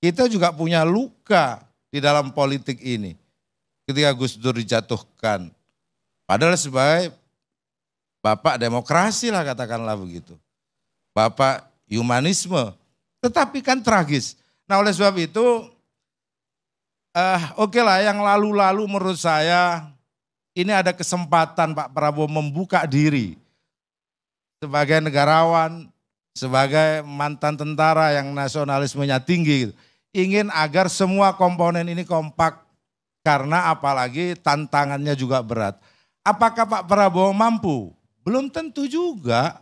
kita juga punya luka di dalam politik ini. Ketika Gus Dur dijatuhkan, padahal sebagai bapak demokrasi lah katakanlah begitu. Bapak humanisme, tetapi kan tragis. Nah oleh sebab itu, oke lah yang lalu-lalu menurut saya ini ada kesempatan Pak Prabowo membuka diri sebagai negarawan, sebagai mantan tentara yang nasionalismenya tinggi. Ingin agar semua komponen ini kompak karena apalagi tantangannya juga berat. Apakah Pak Prabowo mampu? Belum tentu juga.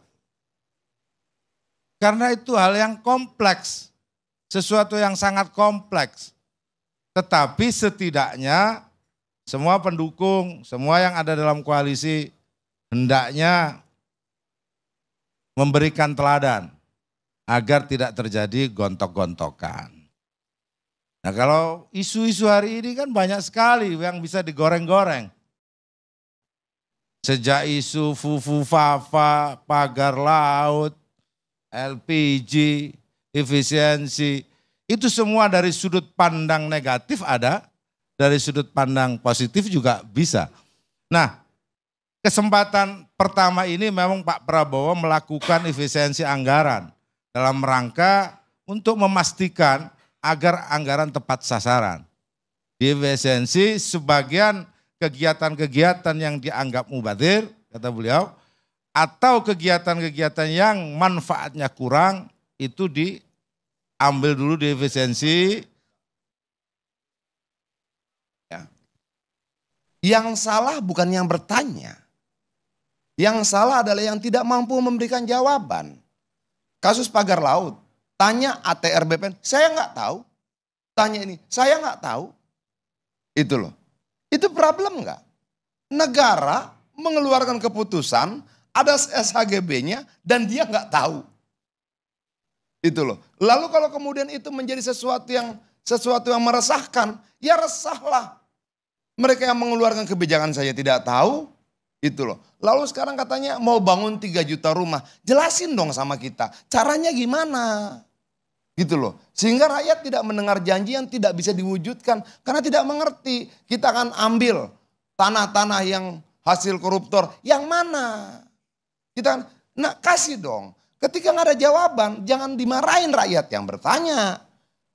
Karena itu hal yang kompleks, sesuatu yang sangat kompleks. Tetapi setidaknya semua pendukung, semua yang ada dalam koalisi hendaknya memberikan teladan agar tidak terjadi gontok-gontokan. Nah kalau isu-isu hari ini kan banyak sekali yang bisa digoreng-goreng. Sejak isu fufu-fafa, pagar laut, LPG, efisiensi, itu semua dari sudut pandang negatif ada, dari sudut pandang positif juga bisa. Nah, kesempatan pertama ini memang Pak Prabowo melakukan efisiensi anggaran dalam rangka untuk memastikan agar anggaran tepat sasaran. Di efisiensi sebagian kegiatan-kegiatan yang dianggap mubazir, kata beliau, atau kegiatan-kegiatan yang manfaatnya kurang, itu diambil dulu di efisiensi. Ya. Yang salah bukan yang bertanya. Yang salah adalah yang tidak mampu memberikan jawaban. Kasus pagar laut, tanya ATR BPN, saya nggak tahu. Tanya ini, saya nggak tahu. Itu loh. Itu problem nggak? Negara mengeluarkan keputusan, ada SHGB-nya dan dia nggak tahu. Itu loh. Lalu kalau kemudian itu menjadi sesuatu yang meresahkan, ya resahlah. Mereka yang mengeluarkan kebijakan saya tidak tahu, itu loh. Lalu sekarang katanya mau bangun 3 juta rumah, jelasin dong sama kita, caranya gimana? Gitu loh. Sehingga rakyat tidak mendengar janji yang tidak bisa diwujudkan karena tidak mengerti. Kita akan ambil tanah-tanah yang hasil koruptor, yang mana? Kita, nah kasih dong. Ketika nggak ada jawaban, jangan dimarahin rakyat yang bertanya.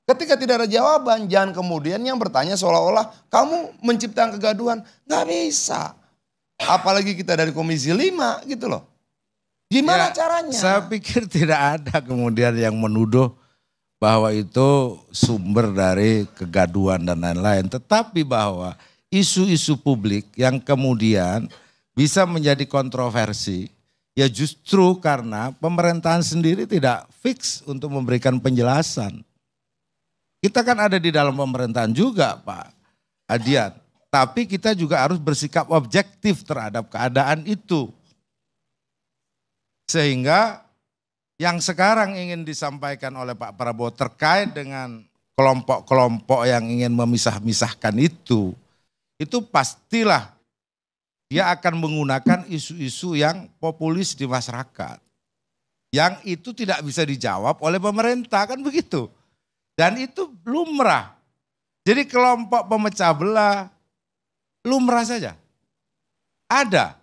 Ketika tidak ada jawaban, jangan kemudian yang bertanya seolah-olah kamu menciptakan kegaduhan. Nggak bisa. Apalagi kita dari Komisi 5 gitu loh. Gimana caranya? Saya pikir tidak ada kemudian yang menuduh bahwa itu sumber dari kegaduhan dan lain-lain. Tetapi bahwa isu-isu publik yang kemudian bisa menjadi kontroversi, ya justru karena pemerintahan sendiri tidak fix untuk memberikan penjelasan. Kita kan ada di dalam pemerintahan juga Pak Adian, tapi kita juga harus bersikap objektif terhadap keadaan itu. Sehingga yang sekarang ingin disampaikan oleh Pak Prabowo terkait dengan kelompok-kelompok yang ingin memisah-misahkan itu pastilah dia akan menggunakan isu-isu yang populis di masyarakat. Yang itu tidak bisa dijawab oleh pemerintah, kan begitu. Dan itu lumrah. Jadi kelompok pemecah belah, lumrah saja. Ada.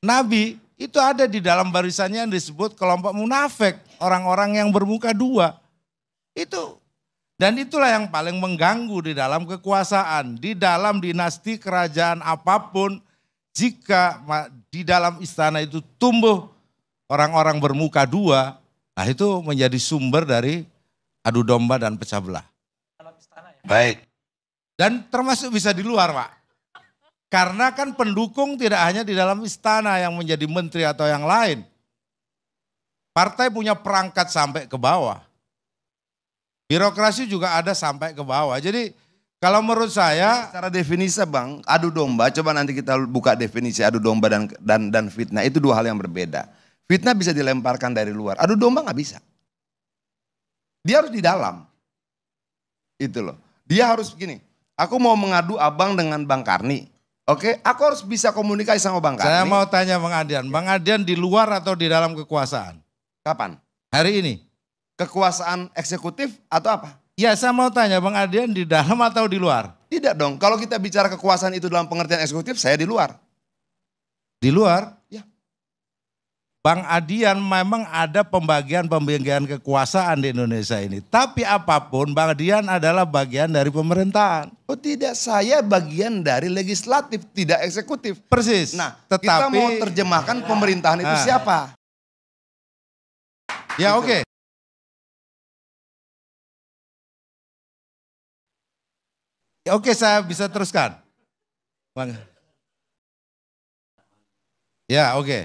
Nabi itu ada di dalam barisannya yang disebut kelompok munafik, orang-orang yang bermuka dua. Itu. Dan itulah yang paling mengganggu di dalam kekuasaan, di dalam dinasti kerajaan apapun. Jika di dalam istana itu tumbuh orang-orang bermuka dua, nah itu menjadi sumber dari adu domba dan pecah belah. Baik. Dan termasuk bisa di luar Pak. Karena kan pendukung tidak hanya di dalam istana yang menjadi menteri atau yang lain. Partai punya perangkat sampai ke bawah. Birokrasi juga ada sampai ke bawah. Jadi kalau menurut saya, secara definisi Bang, adu domba, coba nanti kita buka definisi adu domba dan fitnah, itu dua hal yang berbeda. Fitnah bisa dilemparkan dari luar, adu domba nggak bisa. Dia harus di dalam. Itu loh. Dia harus begini, aku mau mengadu abang dengan Bang Karni. Oke, aku harus bisa komunikasi sama Bang Karni. Saya mau tanya Bang Adian di luar atau di dalam kekuasaan? Kapan? Hari ini. Kekuasaan eksekutif atau apa? Ya saya mau tanya Bang Adian, di dalam atau di luar? Tidak dong, kalau kita bicara kekuasaan itu dalam pengertian eksekutif, saya di luar. Di luar? Ya. Bang Adian memang ada pembagian kekuasaan di Indonesia ini. Tapi apapun Bang Adian adalah bagian dari pemerintahan. Oh tidak, saya bagian dari legislatif, tidak eksekutif. Persis. Nah, tetapi kita mau terjemahkan pemerintahan itu siapa? Ya oke. Oke, saya bisa teruskan. Bang. Ya oke.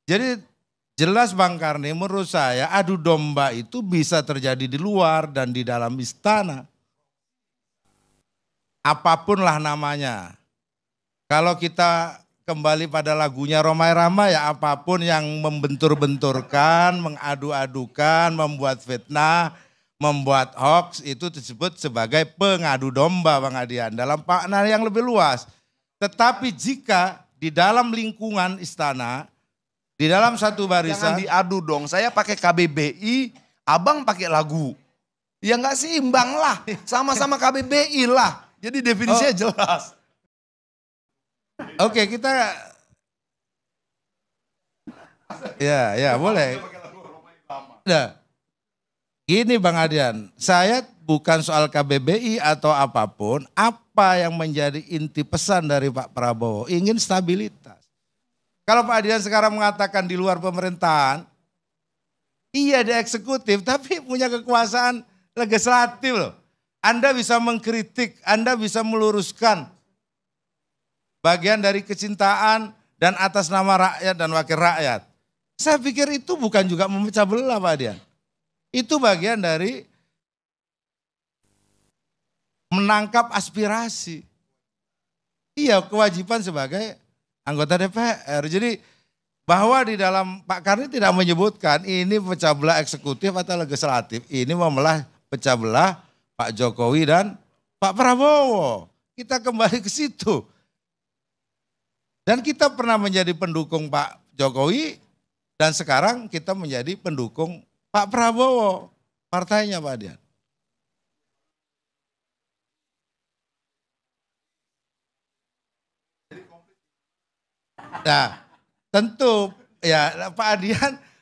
Jadi jelas Bang Karni, menurut saya adu domba itu bisa terjadi di luar dan di dalam istana. Apapun lah namanya. Kalau kita kembali pada lagunya Romai Rama, ya apapun yang membentur-benturkan, mengadu-adukan, membuat fitnah, membuat hoax, itu disebut sebagai pengadu domba Bang Adian dalam makna yang lebih luas. Tetapi jika di dalam lingkungan istana, di dalam satu barisan. Jangan diadu dong, saya pakai KBBI, abang pakai lagu. Ya nggak seimbang lah, sama-sama KBBI lah. Jadi definisinya jelas. Oke, kita ya boleh. Nah, gini Bang Adian, saya bukan soal KBBI atau apapun, apa yang menjadi inti pesan dari Pak Prabowo, ingin stabilitas. Kalau Pak Adian sekarang mengatakan di luar pemerintahan, iya di eksekutif tapi punya kekuasaan legislatif loh. Anda bisa mengkritik, Anda bisa meluruskan bagian dari kecintaan dan atas nama rakyat dan wakil rakyat. Saya pikir itu bukan juga memecah belah Pak Adian. Itu bagian dari menangkap aspirasi. Iya, kewajiban sebagai anggota DPR. Jadi bahwa di dalam Pak Karni tidak menyebutkan ini pecah belah eksekutif atau legislatif. Ini memelah pecah belah Pak Jokowi dan Pak Prabowo. Kita kembali ke situ. Dan kita pernah menjadi pendukung Pak Jokowi dan sekarang kita menjadi pendukung Pak Prabowo. Partainya Pak Adian. Nah, tentu ya Pak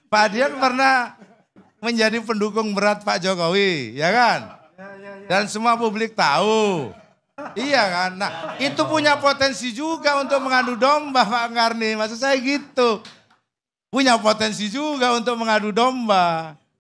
Adian pernah menjadi pendukung berat Pak Jokowi, ya kan? Dan semua publik tahu. Iya kan? Nah, itu punya potensi juga untuk mengadu domba Pak Karni. Maksud saya gitu. Punya potensi juga untuk mengadu domba.